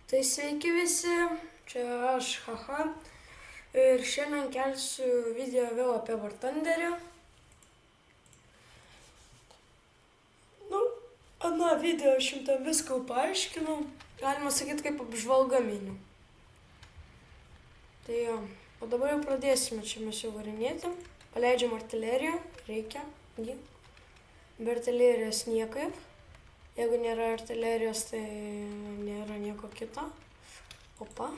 Tai sveiki visi, čia aš Haha ir šiandien kelsiu video vėl apie War Thunderį. Aną video aš jums ten viską paaiškinau, galima sakyti kaip apžvalga miniu. Tai jo, o dabar jau pradėsime čia mes jau varinėti. Paleidžiam artileriją, reikia jį. Be artilerijos niekaip. Jeigu nėra artilerijos, tai nėra nieko kito. Opa.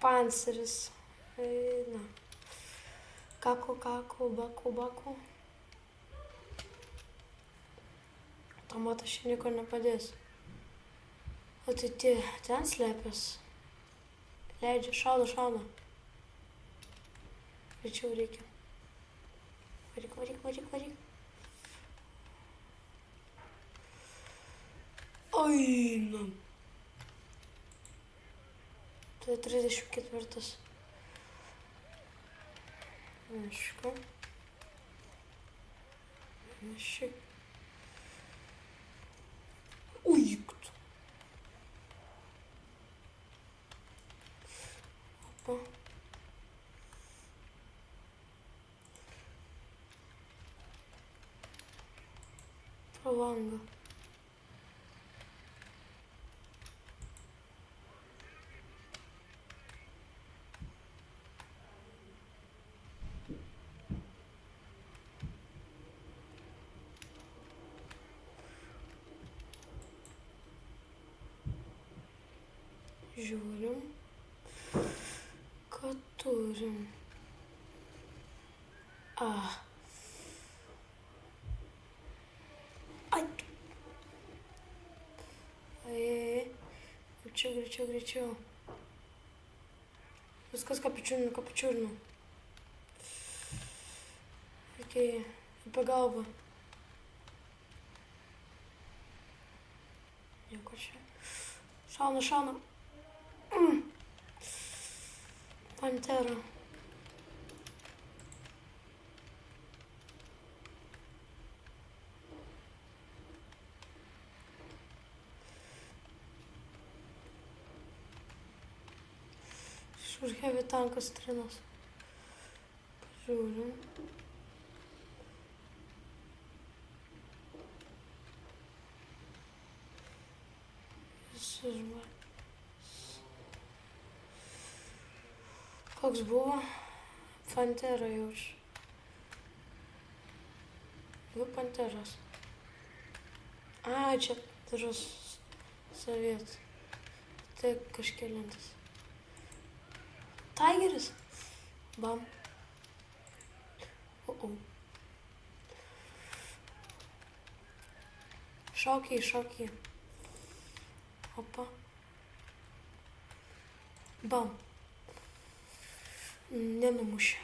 Panceris. Na. Kaku, baku. Automatas čia nieko nepadės. O tai ten slėpės. Leidžia, šaudo. Greičiau reikia. Varyk. Aina. Tai 34. Aišku. Šiek. Uikt. Opa. Pro langą. Žiūrim, ką turim. Greičiau. Viskas kapičiurnu. Reikia į pagalbą. Nieko čia. Šauna. Pantera. Šur heavy tankas trinas. Pažiūrim. Visus žmonės. Koks buvo? Pantera jaučiu. Dvi panteros. Čia turius savietas. Tai kažkėlintas. Tigeris. Bam. Šokiai. Opa. Bam. Nenumušė.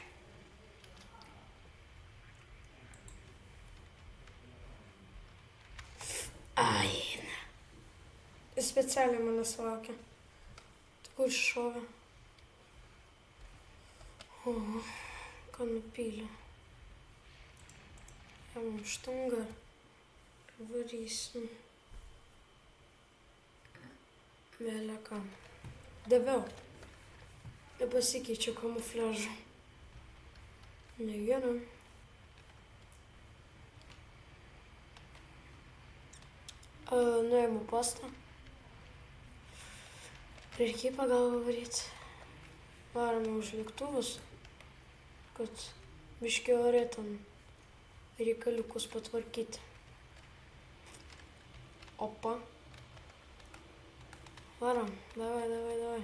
Aina. Specialiai manęs laukia. Tai kur šovė? Ką nupylė. Jam štangą. Varysim. Vėliaka. Daviau. Nepasikeičiu kamufliažą. Negerai. Nuėmu postą. Reikia į pagalbą varyti. Varome už lėktuvus, kad biškį ore ten reikaliukus patvarkyti. Opa. Varom. Davai.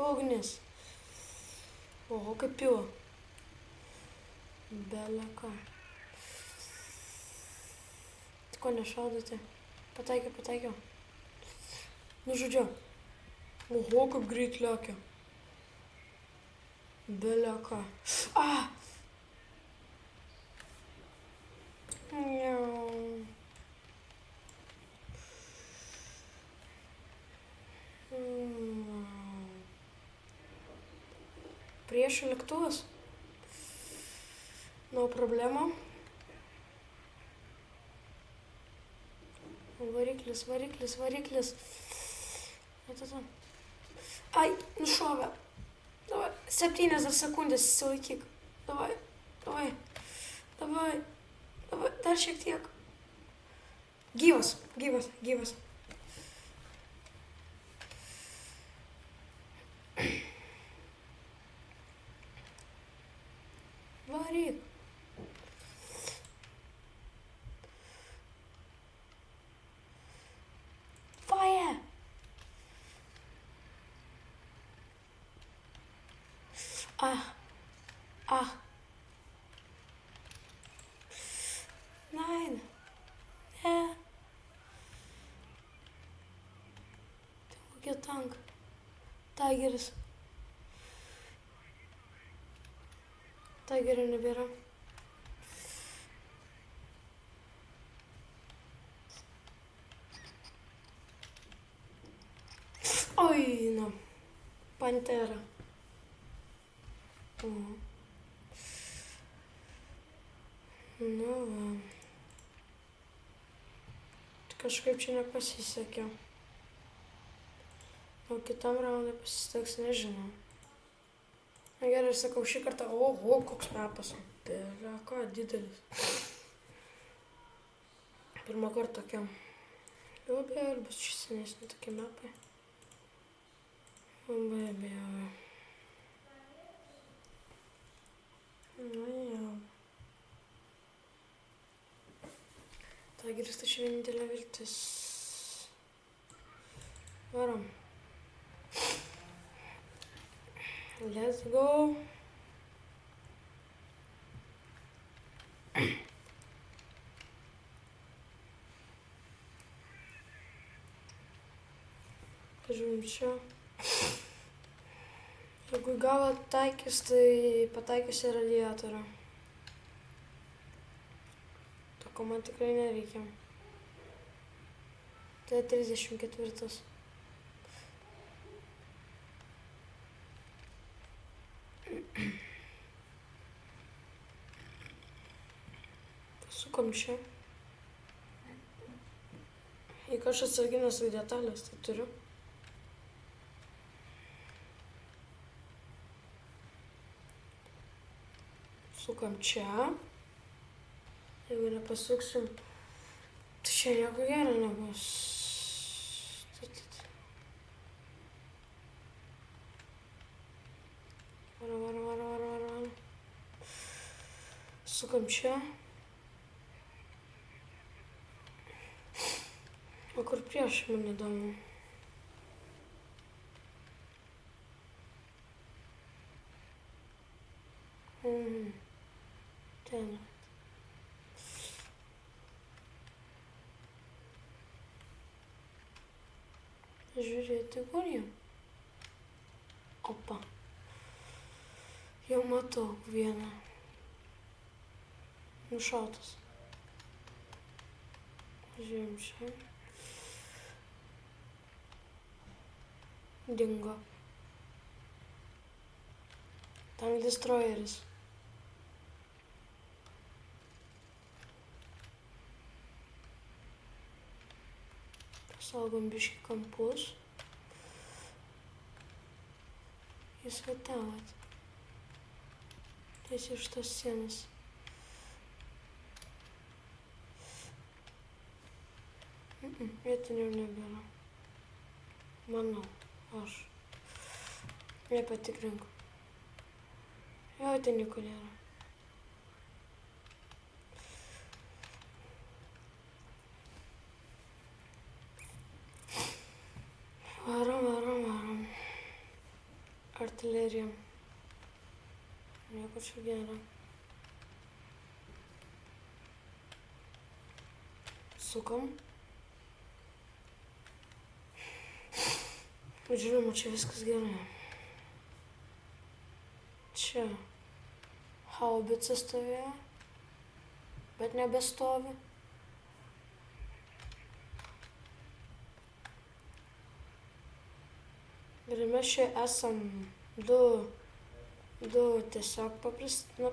Ugnis. Oho, kaip pila. Beleka. Tai ko nešaudote? Pataikiau. Nužudžiau. Oho, kaip greit lekia. Beleka. Priešų lėktuvas. No problema. Variklis. Ai, nušovė. Davai, 70 sekundės įsilaikyk. Davai, dar šiek tiek. Gyvas. Varyk. Fire. Nein. Kokia tank. Tigeris. Tigerio nebėra. Oi, nu. Pantera. Nu va. Kažkaip čia nepasisekė. O kitam raundui pasiseks, nežinau. Na gerai, sakau, šį kartą, oho, koks mepas. Bėra, ką, didelis. Pirmą kartą tokia. Jau abejo, ir bus šis senesni tokie mepai. Labai abejoju. Nu jau. Tigeris tai čia vienintelė viltis. Varom. Let's go. Pažiūrim čia. Jeigu į galą taikys, tai pataikys į radiatorių. Toko man tikrai nereikia. Tai 34. Pasukom čia. Jeigu aš atsarginęs į detalės, tai turiu. Sukam čia. Jeigu nepasuksim, tai čia nieko gero nebus. Varom. Sukam čia. O kur prieš man įdomu? Ten. Žiūrėti, kur jau? Opa. Jau matau vieną. Nušautas. Žiūrėjom čia. Dingo. Tank destroyeris. Pasaugom biškį kampus. Jis vatavot. Tiesiai iš tos sienos. Vietinių nebėra. Manau, aš. Nepatikrinku. Vietinių nėra. Varom. Artilerija. Nieko čia gero. Sukam. Žinoma, čia viskas gerai. Čia haubica stovėjo, bet nebestovi. Ir mes čia esam du tiesiog paprasti,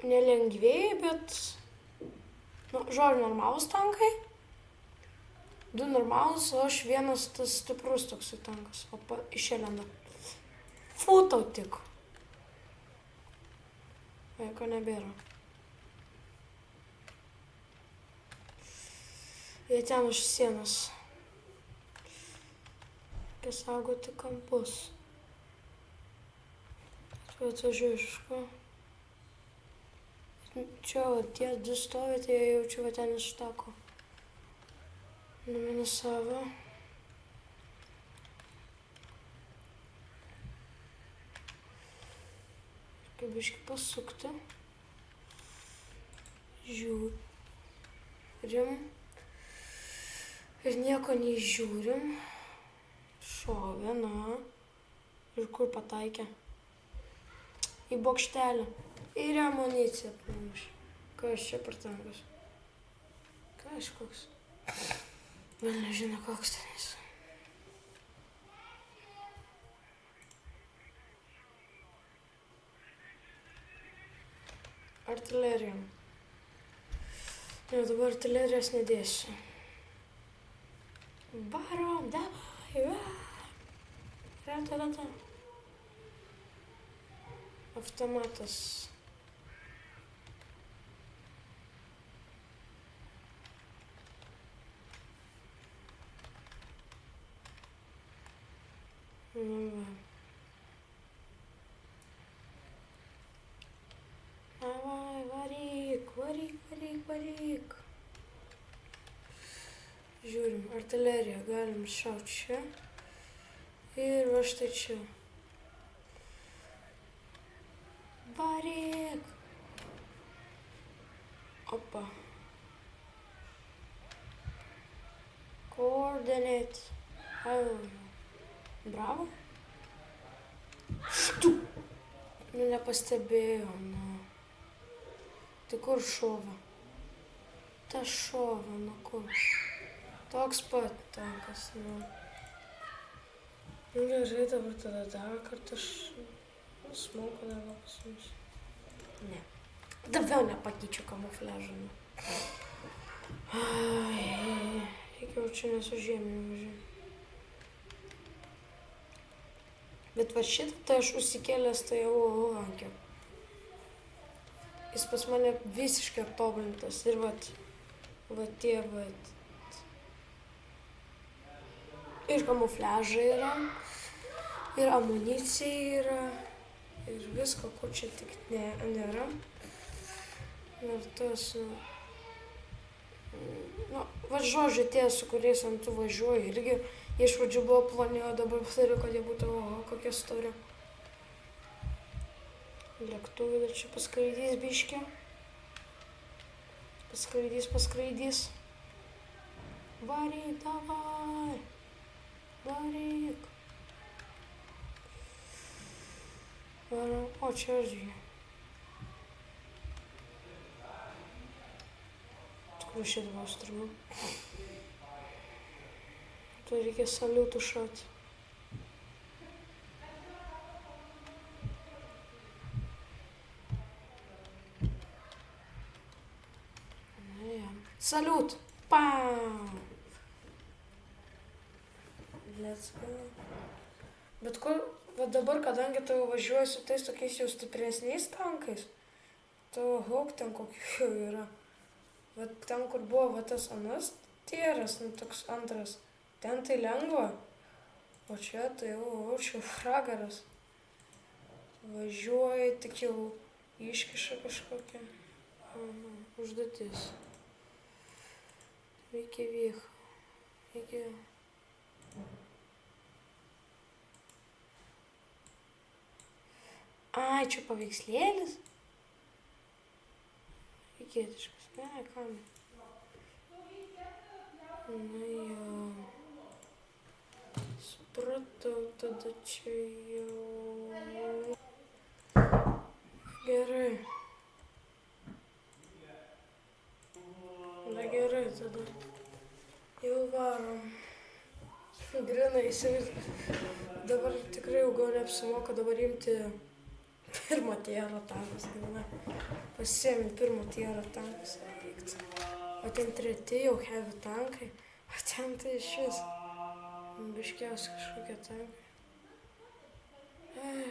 nelengvėjai, bet, žodžiu, normalūs tankai. Du normalus, o aš vienas tas stiprus toksai tankas. O išėlenda. Fu tau tik. Vaiko nebėra. Jie ten už sienos. Reikia saugoti kampus. Atvažiuoju iš ko. Čia, tie du stovi, tai jie jaučiu, va ten ištako. Numinusavo. Kaip biškį pasukti. Žiūrim. Ir nieko nežiūrim. Šovė, na. Ir kur pataikė? Į bokštelį. Ir amuniciją pamušė. Kas čia per tankas? Kažkoks. Gal nežino, koks tenis. Artilerija. Jau dabar artilerijos nedėsiu. Varom, davai, Rata. Automatas. Davai, varyk. Žiūrim, artileriją galim šauti čia. Ir va štai čia. Varyk. Opa. Coordinate. Bravo. Štu. Nu, nepastebėjau, nu. Tai kur šova? Ta šova, nu kur? Toks pat tankas, nu. Nu, gerai, dabar tada dar kartą smauką dar pasiimsiu. Ne. Daviau nepatyčiau kamufliažą, nu. Reikia jau čia nesužėminu važiuoti. Bet va šitą tai aš užsikėlęs tai jau rankiau. Jis pas mane visiškai tobulintas ir va tie. Ir kamufliažai yra, ir amunicija yra, ir visko, ko čia tik nėra. Ir tas, va žodžiu tie, su kuriais ant tų važiuoju, irgi iš pradžių buvo ploni, o dabar patariu, kad jie būtų, kokie stori. Lėktuvai dar čia paskraidys biškį. Paskraidys. Varyk, davai. Varyk. O, čia žiūrėjau. Tikrai šitą vastrumą. Tai reikia saliutų šauti. Saliut! Pam! Let's go. Bet kur, va dabar, kadangi tu važiuoji su tais tokiais jau stipresniais tankais, tavo hok ten kokių jau yra. Va ten, kur buvo va tas anas tieras, nu toks antras, ten tai lengva, o čia tai jau čia fragaras. Važiuoji, tik jau iškiša kažkokia užduotis. Reikia viecho. Ai, čia paveikslėlis? Reikėtiškas. Ne, kam? Na jau. Supratau, tada čia jau. Gerai. Na gerai, tada. Jau varom. Grinai, dabar tikrai jau gal neapsimoka dabar imti pirmą tierą tankas. Pasiėmint pirmą tierą tankas. O ten treti jau heavy tankai. Ten tai šis. Biškiausia kažkokia tankai.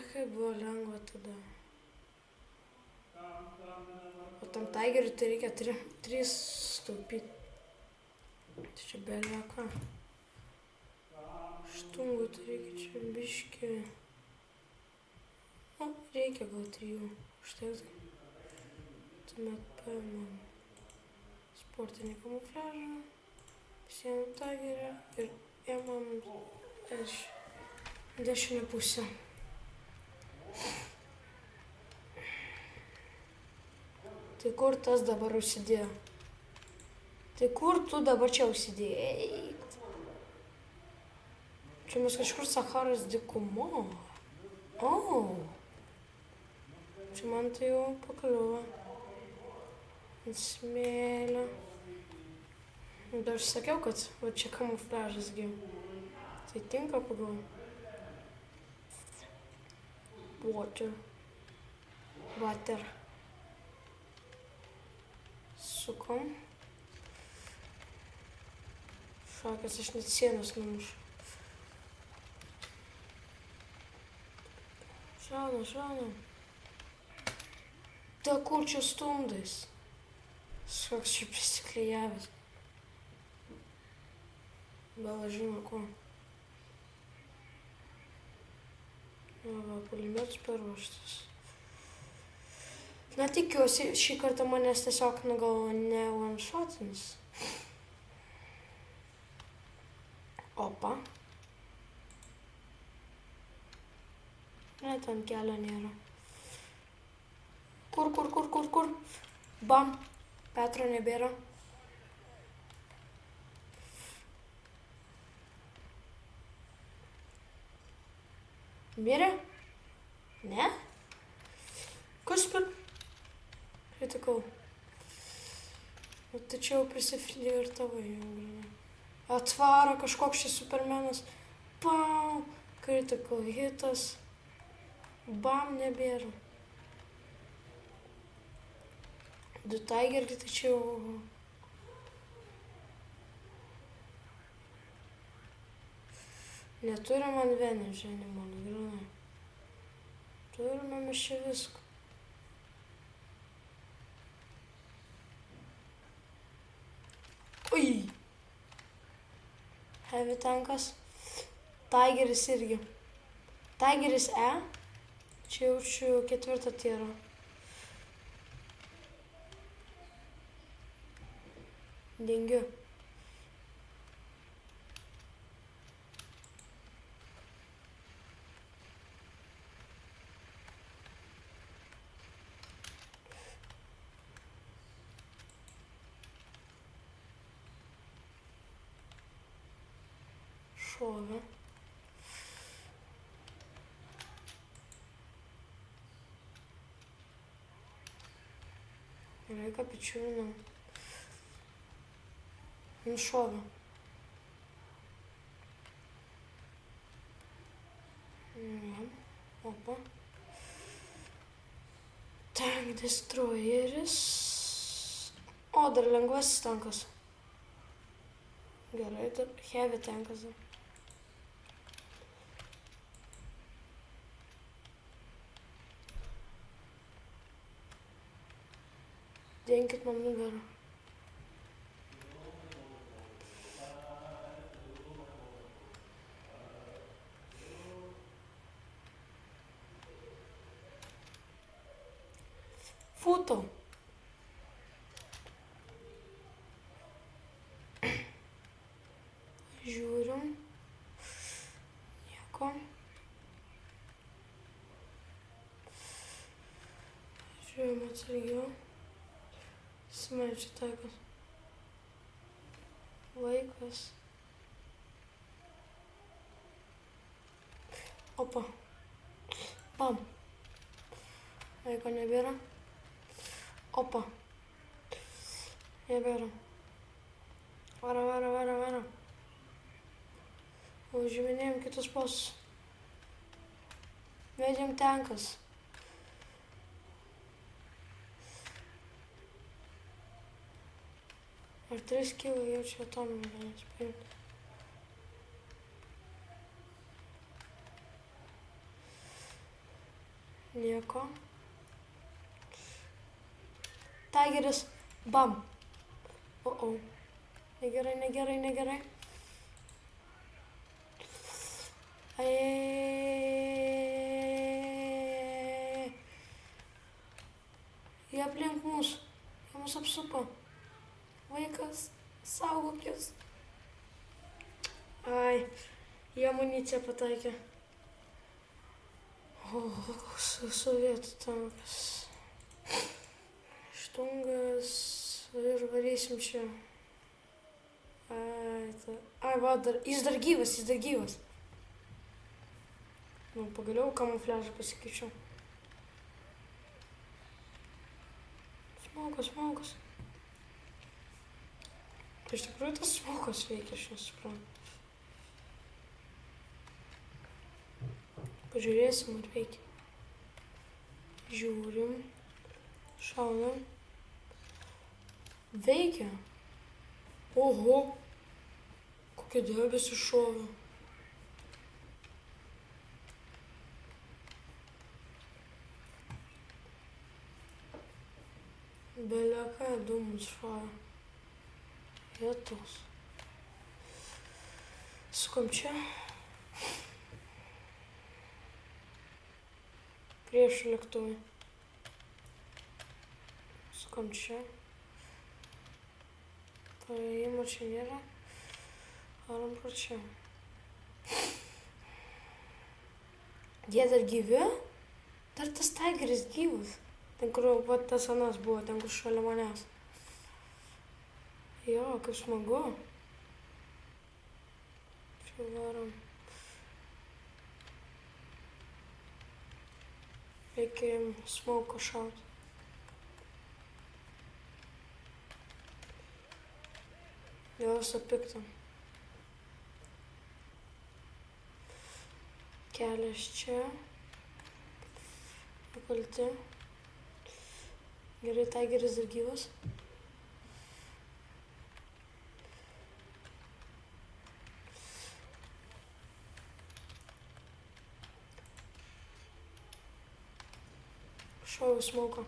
Kaip buvo lengva tada. O tam taigeriui tai reikia 3 staupyti. Tai čia belia ką. Štungų tai reikia čia biški. O, reikia gal 3. Užtekti. Tuomet paimam sportinį kamufliažą. Pasiemam taigerį ir ėmam dešinę pusę. Tai kur tas dabar užsidėjo? Tai kur tu dabar čia užsidėjai? Čia mes kažkur Saharos dykumo. O. Čia man tai jau pakliuvo. Ant smėlio. Dar aš sakiau, kad va čia kamufliažas gi. Tai tinka pagal. Water. Sukom. Šakės, aš net sienos numušu. Šauna. Ta kur čia stumdais? Koks čia prisiklijavęs. Gal aš žinau ko. Va, pulimėtus paruoštas. Na tikiuosi, šį kartą manęs tiesiog gal ne one-shotinis. Opa. Ne, ten kelio nėra. Kur? Bam. Petro nebėra. Mirė? Ne? Kas per... Kritikau. Tačiau prisiflirtavai jau. Atvaro kažkoks šis supermenas. Pau! Critical hitas. Bam, nebėra. 2 taigeriai, tačiau... Neturim ant Venežinį, mano granai. Turime mes čia viską. Ui! Heavy tankas. Taigeris irgi. Taigeris E. Čia jaučiu 4 tyrą. Dengiu. Šovė. Reikia pičiūnam. Nušovė. Opa. Tank destroyeris. O, dar lengvasis tankas. Gerai, dar heavy tankas. Denkit man nugarą. Foto. Žiūrim. Nieko. Žiūrim atsargiau. Smerčia taikas. Vaikas. Opa. Bam. Vaiko nebėra. Opa. Nebėra. Varo. Užiminėjom kitus postus. Vedėm tankas. Ar 3 kilo jaučia atominį vienas paimti. Nieko. Tigeris. Bam. O. Negerai, negerai, negerai. Jie aplink mūsų. Jie mus apsupo. Vaikas, saugokis. Ai, jie amuniciją pataikė. O, sovietų tankas. Štungas ir varysim čia. Ai, va, jis dar gyvas. Nu, pagaliau kamufliažą pasikeičiau. Smokas. Iš tikrųjų tas smokas veikia, aš nesuprantu. Pažiūrėsim, ar veikia. Žiūrim. Šaunam. Veikia. Oho. Kokie debesys šovė. Beleką dūmus šovė. Vietos. Sukam čia. Prieš lėktuvai. Sukam čia. Praėjimo čia nėra. Varom pro čia. Jie dar gyvi? Dar tas tigeris gyvas. Ten, kur vat tas anas buvo, ten, kur šalia manęs. Jo, kaip smagu. Čia varom. Reikia smauko šauti. Dėl viso pikto. Kelias čia. Pakalti. Gerai, tigeris dar gyvas. Šoviau smauką.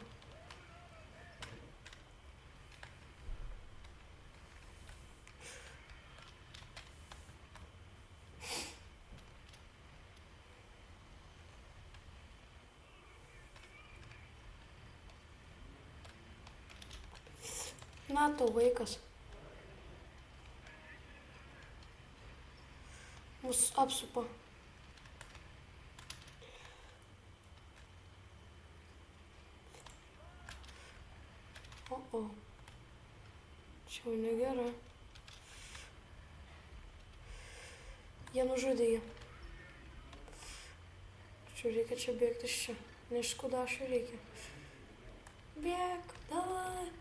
Na, tau vaikas. Mus apsupa. O. Čia jau negerai. Jie nužudė jį. Čia reikia čia bėgti iš čia. Ne iš kudašio reikia. Bėg, davai.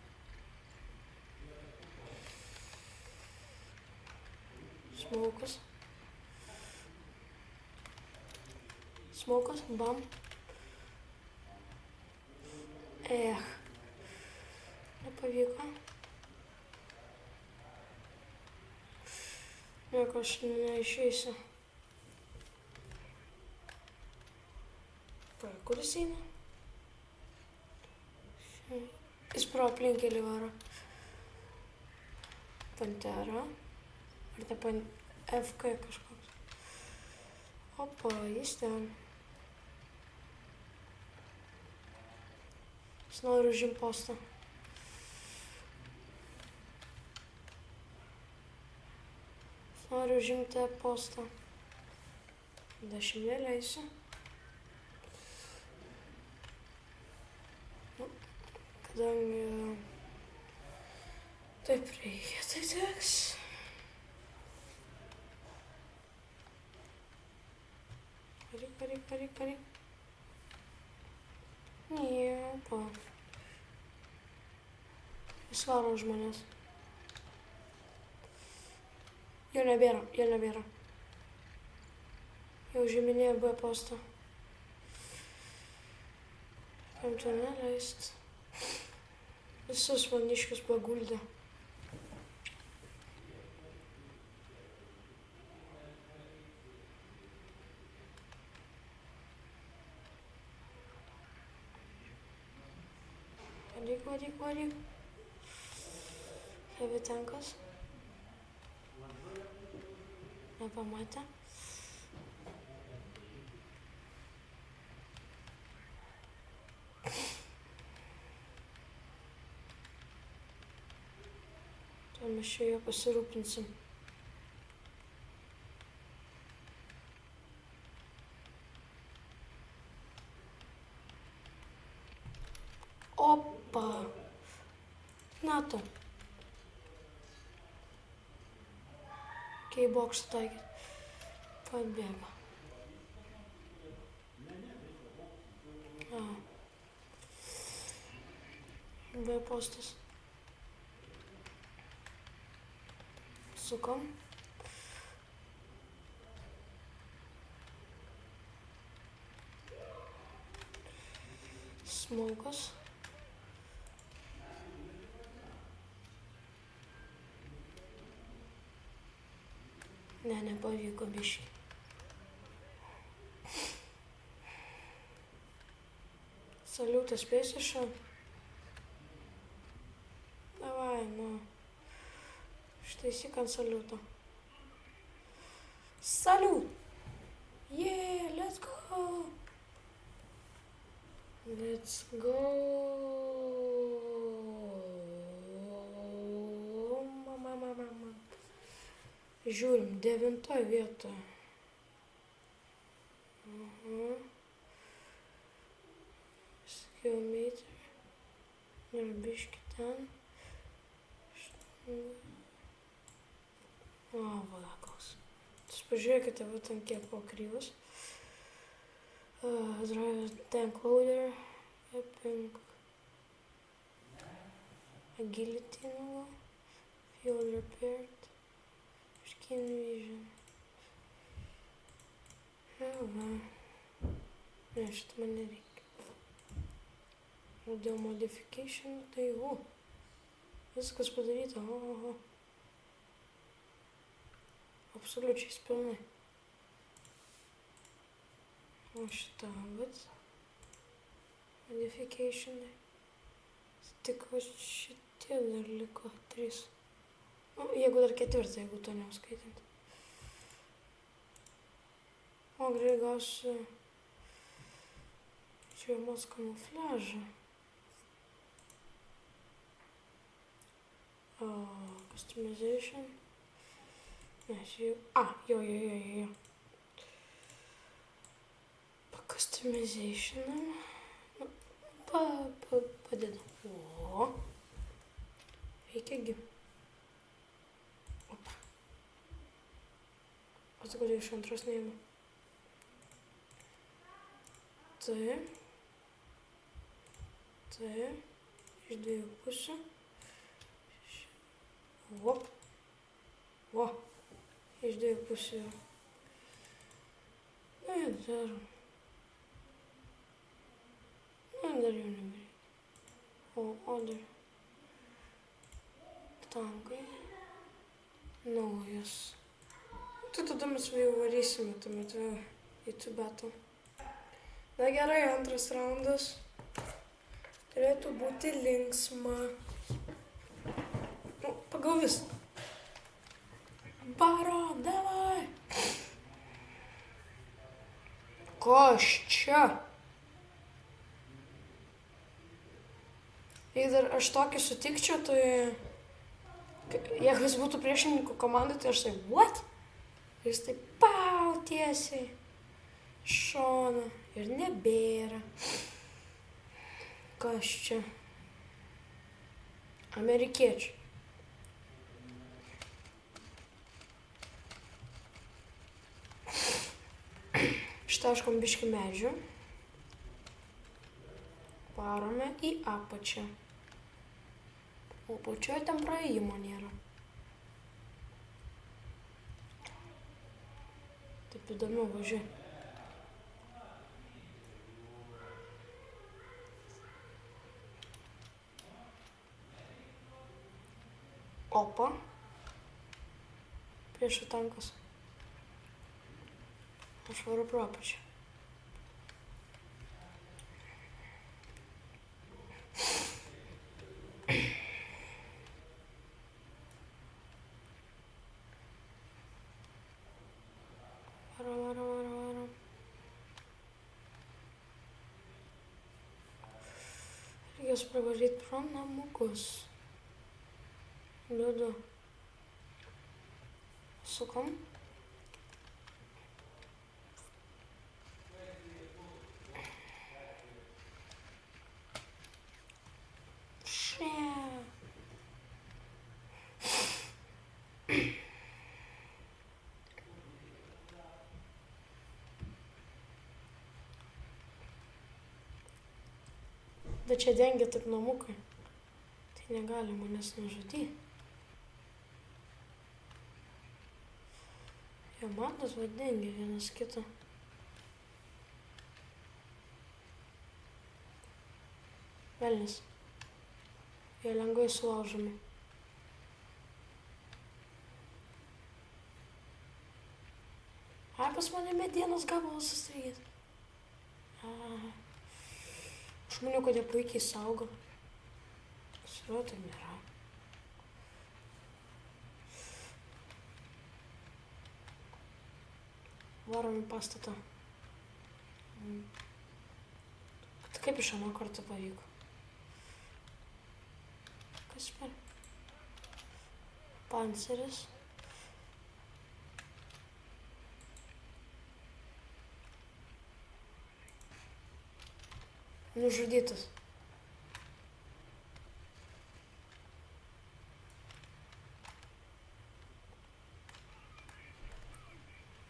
Smokas, bam. Nepavyko. Nieko aš neišeisiu. Kur jis eina? Jis pro aplinkelį varo. Pantera. Ar tai FK kažkoks. Opa, jis ten. Jis nori užimti postą. Jis nori užimti postą. Aš jam neleisiu. Kadangi taip reikia, tai teks. Varyk. Niepa. Jis varo už manęs. Jo nebėra. Jau žeminėja B postą. Jam to neleist. Visus maniškius paguldė. Varyk. Heavy tankas. Nepamatė. Tai mes čia jo pasirūpinsim. Opa! NATO. Kai bokštą taikyti. Pabėgo. B postas. Sukam. Smokas. Ne, nepavyko biškį. Saliutas spėsi šau. Davai, nu. Ištaisyk ant saliuto. Saliut! Yeah, let's go! Let's go! Mama. Žiūrim, 9 vietoje. Skillmeter. Ir biški ten. Valakas. Pažiūrėkite, va ten kiek pakryvus. Drive tank loader. Epping. Agility nuo. Fuel repaired. Skin vision. Va. Ne, šitą man nereikia. O dėl modification, tai viskas padaryta. Oho. Absoliučiai pilnai. O šitą, bet modificationai. Tik va šitie dar liko 3. Nu, jeigu dar 4, jeigu to neuskaitant. O greitai gausiu žiemos kamufliažą. Customization. Nes jau... Jo. Customizationam. Padedam. O. Veikiagi. Opa. O tai kodėl iš antros neima? Tai. Iš 2 pusių. O. Iš 2 pusių. Dar. Dar jau nebereikia. O dar. Tankai. Naujas. Tai tada mes jau varysime tuomet į Tibetą. Na gerai, antras raundas. Turėtų būti linksma. Nu, pagal viską. Baro, davai! Kas čia? Jei dar aš tokį sutikčiau, tai... Jeigu jis būtų priešininkų komandai, tai aš tai, what? Jis tai pau tiesiai. Šoną. Ir nebėra. Kas čia? Amerikiečiai. Ištaškom biškį medžių. Varome į apačią. O apačioje ten praėjimo nėra. Taip įdomiau važiuoju. Opa. Priešų tankas. Aš varu pro apačią. Varom. Reikės pravaryti pro namukus. Liudu. Sukam. Bet čia dengia tik namukai. Tai negali manęs nužudyti. Jo matas dengia vienas kitą. Velnis. Jie lengvai sulaužomi. Ai, pas mane medienos gabalas sustrigęs. Aš maniau, kad jie puikiai saugo. Pasirodo, tai nėra. Varom į pastatą. Tai kaip iš ano kartą pavyko? Kas per? Panceris. Nužudytas.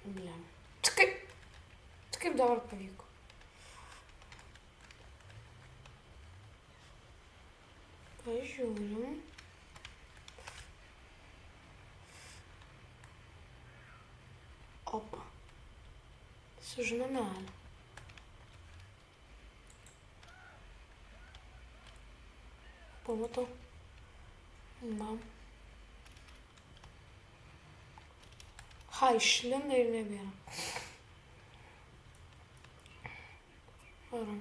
Blem. Tai kaip dabar pavyko? Pažiūrim. Opa. Sužinomelį. Pamatau. Mam. Išlinda ir nebėra. Varom.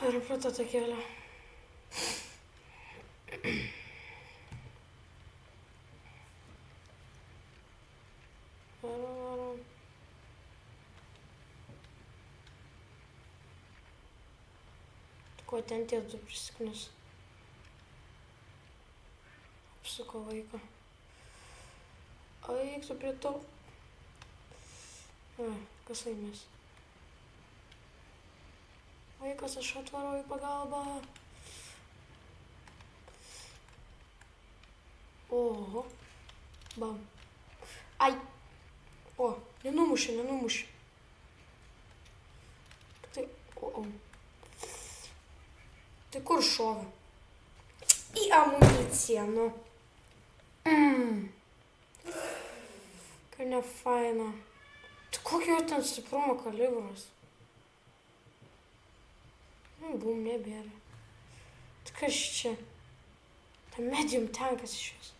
Varom pro tą takelę. Varom. Ko ten tie du prisiknus? Apsuko vaiką. Eik tu prie to. Kas laimės? Vaikas, aš atvarau į pagalbą. Oho. Bam. Ai. O, nenumušė. Tai, Tai kur šovė? Į amuniciją, nu. Kad nefaina. Tai kokio ten stiprumo kalibras? Bum, nebėra. Tai kas čia? Tai medium tankas iš vis.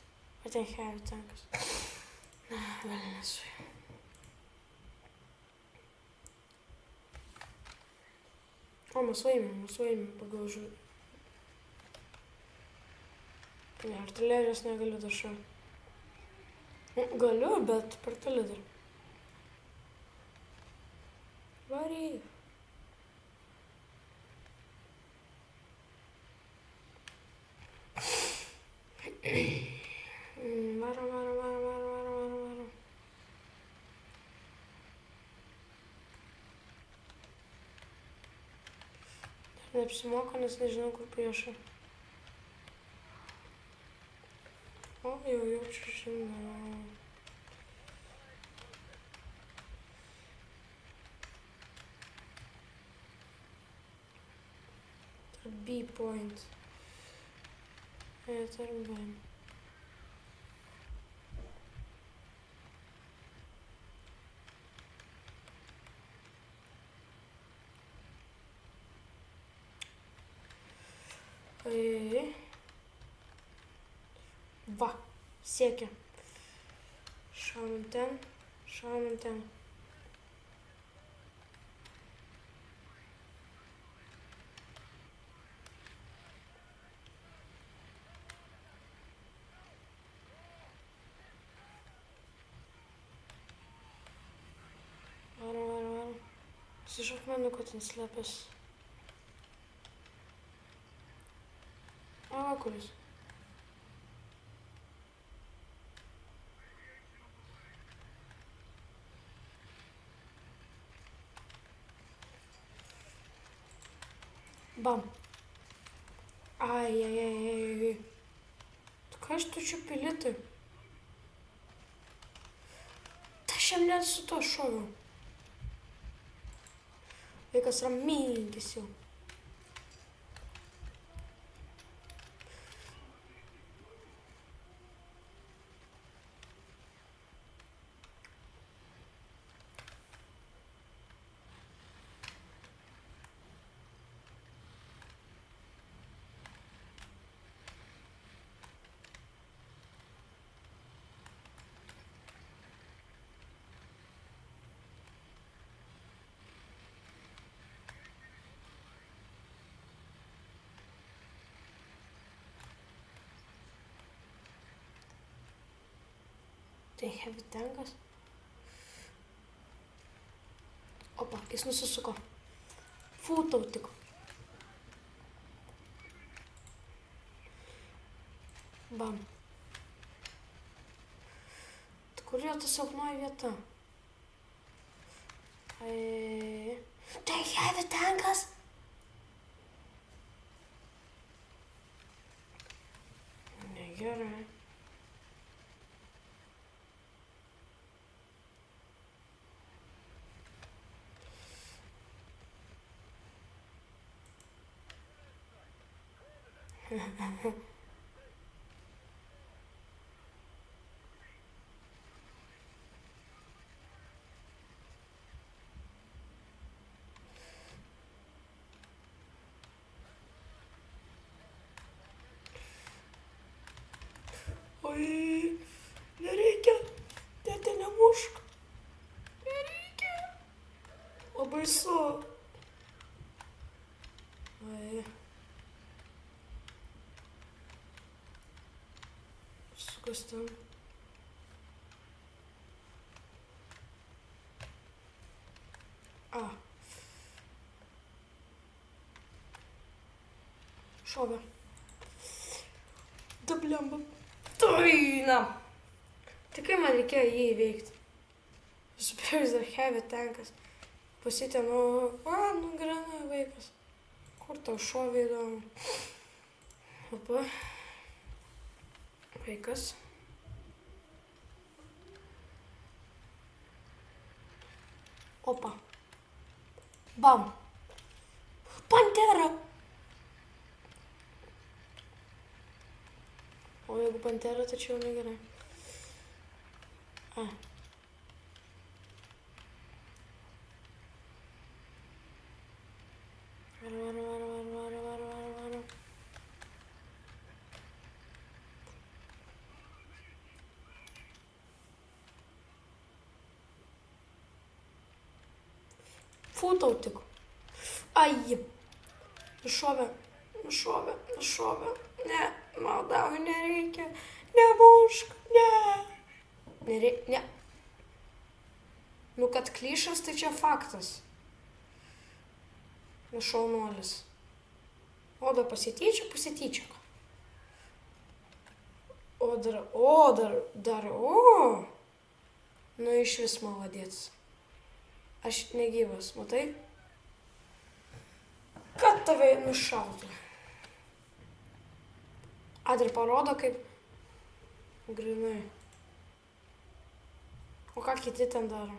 Ar ten heavy tankas? Velnias su juo. O, mes laimėm pagal žodį. Ne, artilerijos negaliu dar šaut. Galiu, bet per toli dar. Varyk. Varom. Neapsimoka, nes nežinau, kur priešai. O, jau jaučiu žinau. Tarp B point. Tarp B. Va, siekia. Šaunam ten. Iš akmenuko ten slėpės. A, kuris? Bam. Ai. Ką aš tu čia pilitai? Tai aš jam net su to šoviau. Vaikas raminkis jau. Tai heavy tankas. Opa, jis nusisuko. Fūtau tik. Bam. Tai kur jo ta silpnoji vieta? Ai. Tai heavy tankas. Negerai. Oi, nereikia, tėte nemušk. Nereikia. Labai baisu. Ai. Kas ten? A. Šovė. Dablemba. Toina. Tikrai man reikėjo jį įveikti. Supirks dar heavy tankas. Pasitė, grana vaikas. Kur tau šovė įdomu? Opa. Vaikas. Opa. Bam. Pantera. O jeigu pantera, tai čia jau negerai. A. Varo. Fūtau tik. Ai. Nušovė. Ne, maldauju, nereikia. Nemušk, ne. Ne. Nu, kad klišas, tai čia faktas. Šaunuolis. O, dar pasityčiak. Nu, iš vis maladėts. Aš negyvas, matai? Kad tave nušautų. Dar parodo, kaip grinai. O ką kiti ten daro?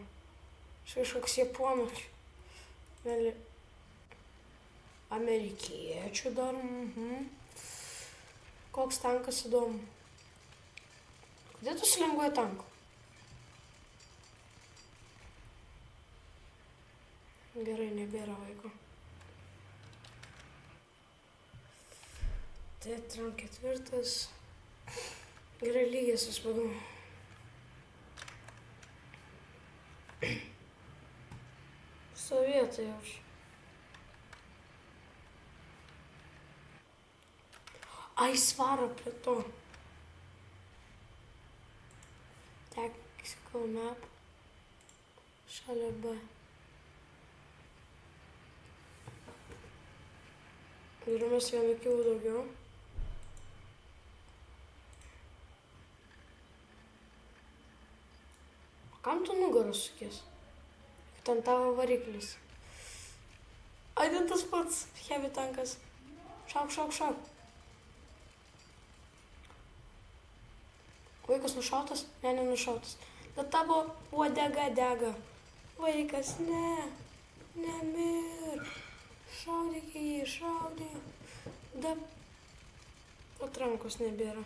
Kažkoks japonas. Amerikiečių dar. Koks tankas įdomu. Kodėl tu sulinguoji tanku? Gerai, nebėra vaiko. Tai atram 4. Gerai, lygės suspadau. Sovietai jau. Ai, svaro prie to. Tactical map. Šalia B. Turimės vienu kilu daugiau. Kam tu nugarą sukės? Ten tavo variklis. Ai, ten tas pats heavy tankas. Šauk, šauk, šauk. Vaikas nušautas? Ne, nenušautas. Bet tavo uodega dega. Vaikas, ne. Nemir. Šaudyk į jį, šaudyk. Patrankos nebėra.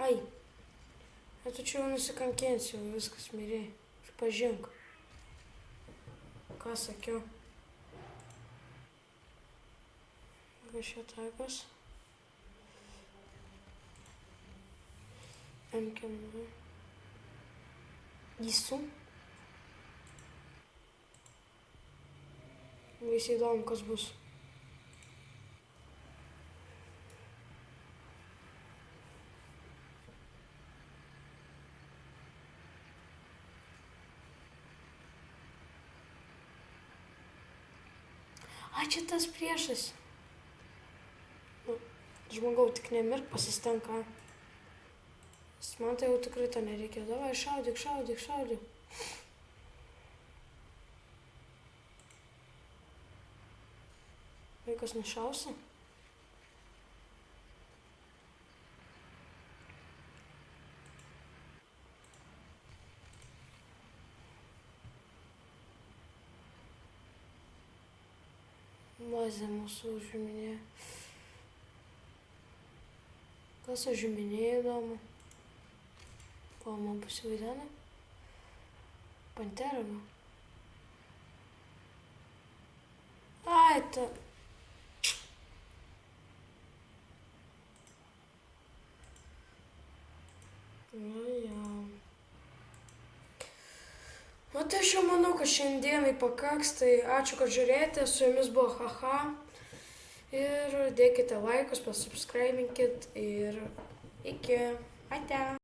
Ai. Tu čia jau nusikankinsi, jau viskas mirėjai. Išpažink. Ką sakiau? Kas čia takas? M-kenu. Įsų. Visi įdomu, kas bus. Ai, čia tas priešas. Žmogau, tik nemirk, pasistenk, ką. Man tai jau tikrai to nereikia. Davai, šaudyk, šaudyk, šaudyk. Vaikas nušausi? Bazė mūsų užiminėje. Kas užiminėje įdomu? Ko man pasivaidena? Pantera gal? Ai, ta. O tai aš jau manau, kad šiandienai pakaks, tai ačiū, kad žiūrėjote, su jumis buvo Haha. Ir dėkite laikus, pasubscribinkit ir iki. Ate.